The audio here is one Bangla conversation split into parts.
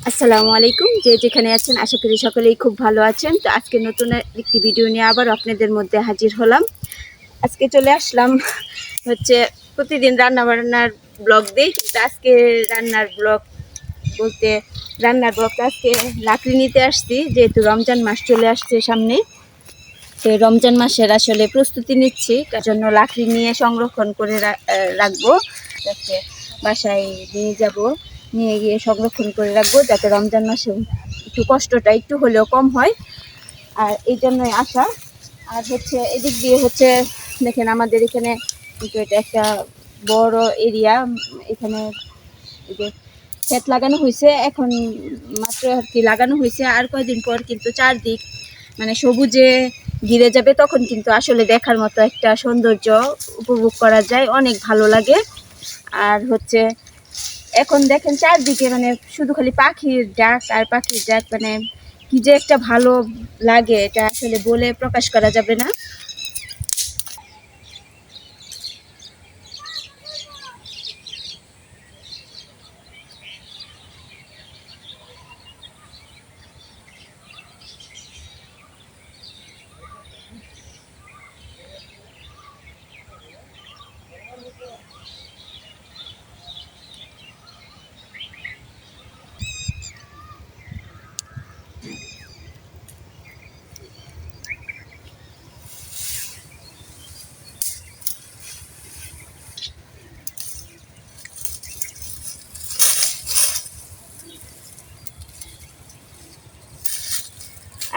আসসালামু আলাইকুম, যে যেখানে আছেন আশা করি সকলেই খুব ভালো আছেন। তো আজকে নতুন একটি ভিডিও নিয়ে আবার আপনাদের মধ্যে হাজির হলাম। আজকে চলে আসলাম হচ্ছে প্রতিদিন রান্না বান্নার ব্লগ দিই, কিন্তু আজকে রান্নার ব্লগ বলতে আজকে লাকড়ি নিতে আসছি, যেহেতু রমজান মাস চলে আসছে সামনে। তো রমজান মাসের আসলে প্রস্তুতি নিচ্ছি, তার জন্য লাকড়ি নিয়ে সংরক্ষণ করে রাখবো, যাতে বাসায় নিয়ে যাব, নিয়ে গিয়ে সংরক্ষণ করে রাখবো, যাতে রমজান মাসে একটু কষ্টটা একটু হলেও কম হয়। আর এই জন্যই আসা। আর হচ্ছে এদিক দিয়ে হচ্ছে দেখেন আমাদের এখানে কিন্তু এটা একটা বড় এরিয়া, এখানে এই যে ক্ষেত লাগানো হয়েছে, এখন মাত্র আর কি লাগানো হয়েছে। আর কয়েকদিন পর কিন্তু চারদিক মানে সবুজে ঘিরে যাবে, তখন কিন্তু আসলে দেখার মতো একটা সৌন্দর্য উপভোগ করা যায়, অনেক ভালো লাগে। আর হচ্ছে এখন দেখেন চারদিকে মানে শুধু খালি পাখির ডাক আর পাখির ডাক, মানে কি যে একটা ভালো লাগে, এটা আসলে বলে প্রকাশ করা যাবে না।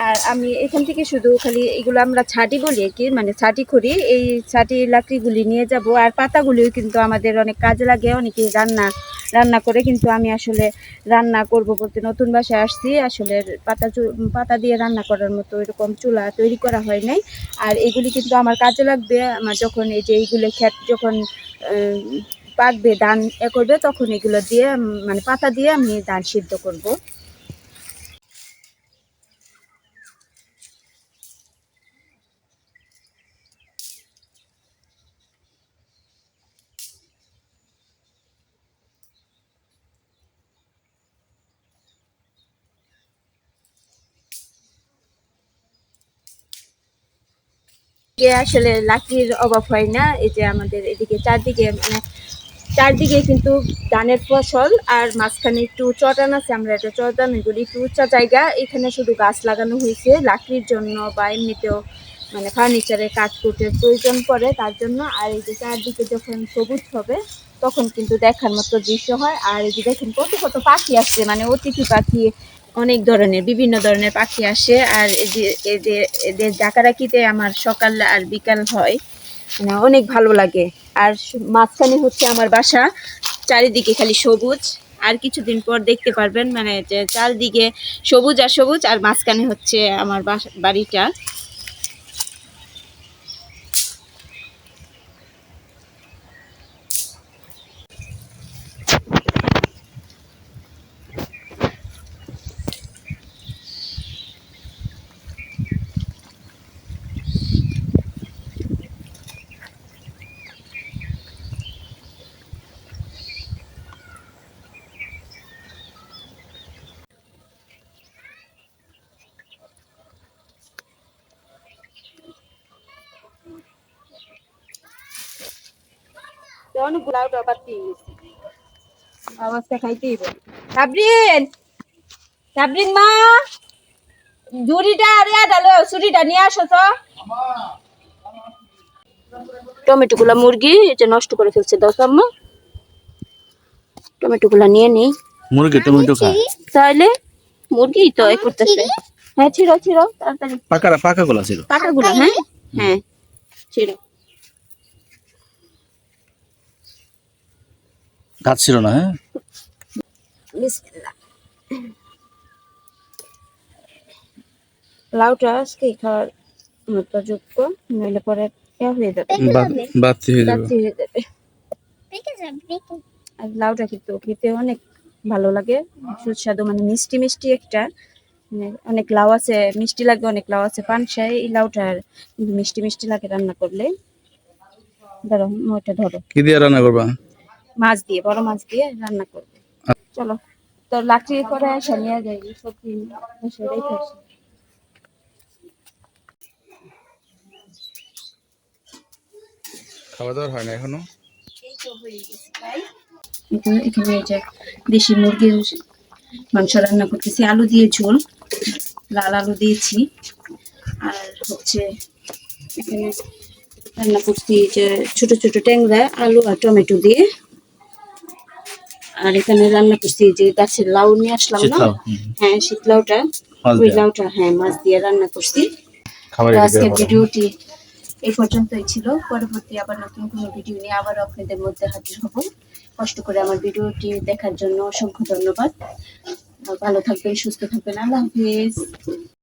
আর আমি এখান থেকে শুধু খালি এগুলো আমরা ছাটি বলি আর কি, মানে ছাটি করি, এই ছাটি লাকড়িগুলি নিয়ে যাব। আর পাতাগুলিও কিন্তু আমাদের অনেক কাজে লাগে, অনেকে রান্না করে, কিন্তু আমি আসলে রান্না করব বলতে নতুন বাসায় আসছি, আসলে পাতা দিয়ে রান্না করার মতো এরকম চুলা তৈরি করা হয় নাই। আর এগুলি কিন্তু আমার কাজে লাগবে, আমার যখন এই যে এইগুলো ক্ষেত যখন পাকবে, ধান করবে, তখন এগুলো দিয়ে মানে পাতা দিয়ে আমি ধান সিদ্ধ করব। আসলে লাকড়ির অভাব হয় না, এই যে আমাদের এদিকে চারদিকে কিন্তু ধানের ফসল, আর মাঝখানে একটু চটান আছে, আমরা এটা চটান এগুলি একটু উঁচা জায়গা, এখানে শুধু গাছ লাগানো হয়েছে লাকড়ির জন্য বা এমনিতেও মানে ফার্নিচারের কাজ করতে প্রয়োজন পড়ে তার জন্য। আর এই যে চারদিকে যখন সবুজ হবে তখন কিন্তু দেখার মতো দৃশ্য হয়। আর এই যে দেখেন কত কত পাখি আসছে, মানে অতিথি পাখি, অনেক ধরনের বিভিন্ন ধরনের পাখি আসে। আর এদের ডাকাডাকিতে আমার সকাল আর বিকাল হয়, মানে অনেক ভালো লাগে। আর মাঝখানে হচ্ছে আমার বাসা, চারিদিকে খালি সবুজ। আর কিছুদিন পর দেখতে পারবেন মানে যে চারিদিকে সবুজ আর সবুজ, আর মাঝখানে হচ্ছে আমার বাড়িটা। অনেকগুলো অবস্থা খাইতেই সাবরিন সাবরিন মা, ঝুড়িটা আর ডালো ছুরিটা নিয়ে আসো তো। টমেটো গুলা মুরগি এই যে নষ্ট করে ফেলছে, দাও আম্মা, টমেটো গুলা নিয়ে নেই। মুরগি টমেটো খায় তাহলে মুরগি তো এ করতেছে। হ্যাঁ ছিড়ো ছিড়ো তাড়াতাড়ি, পাকা গুলা ছিল পাকা গুলা। হ্যাঁ হ্যাঁ ছিড়ো। গাছ ছিল না। হ্যাঁ বিসমিল্লাহ। লাউটা আজকে খাওয়ার মতো যোগ্য, নইলে পরে হয়ে যাবে, বাতি হয়ে যাবে। হয়ে যাবে। আর লাউটা কিন্তু খেতে অনেক ভালো লাগে, সুস্বাদু, মানে মিষ্টি মিষ্টি একটা। অনেক লাউ আছে, মিষ্টি লাগে, অনেক লাউ আছে। পানসাই এই লাউটার কিন্তু মিষ্টি মিষ্টি লাগে রান্না করলে। ধরো ওইটা ধরো, কি দিয়ে রান্না করবা? মাছ দিয়ে, বড় মাছ দিয়ে রান্না করবে। চলো, তো লাকড়ি করে আসা নিয়ে যাই সবজি বসে রেখে আসি। খাওয়া দাওয়া হয় না এখনো? এই তো হয়ে গেছে তাই। এখানে এই যে দেশি মুরগির মাংস রান্না করতেছি, আলু দিয়ে ঝোল, লাল আলু দিয়েছি। আর হচ্ছে এখানে রান্না করছি যে ছোট ছোট ট্যাংরা আলু আর টমেটো দিয়ে। আর এখানে রান্না করছি যে গাছের লাউ নিয়ে আসলাম না, শীতলাও। হ্যাঁ শীত লাউটা, মাছ ওই দেয়া। লাউটা হ্যাঁ মাছ দিয়ে রান্না করছি। খাবার তো রেডি আজকের করে ভিডিওটি এই পর্যন্তই ছিল। পরবর্তী আবার নতুন কোনো ভিডিও নিয়ে আবারও আপনাদের মধ্যে হাজির হব। কষ্ট করে আমার ভিডিওটি দেখার জন্য অসংখ্য ধন্যবাদ। ভালো থাকবেন, সুস্থ থাকবেন, আল্লাহ হাফিজ।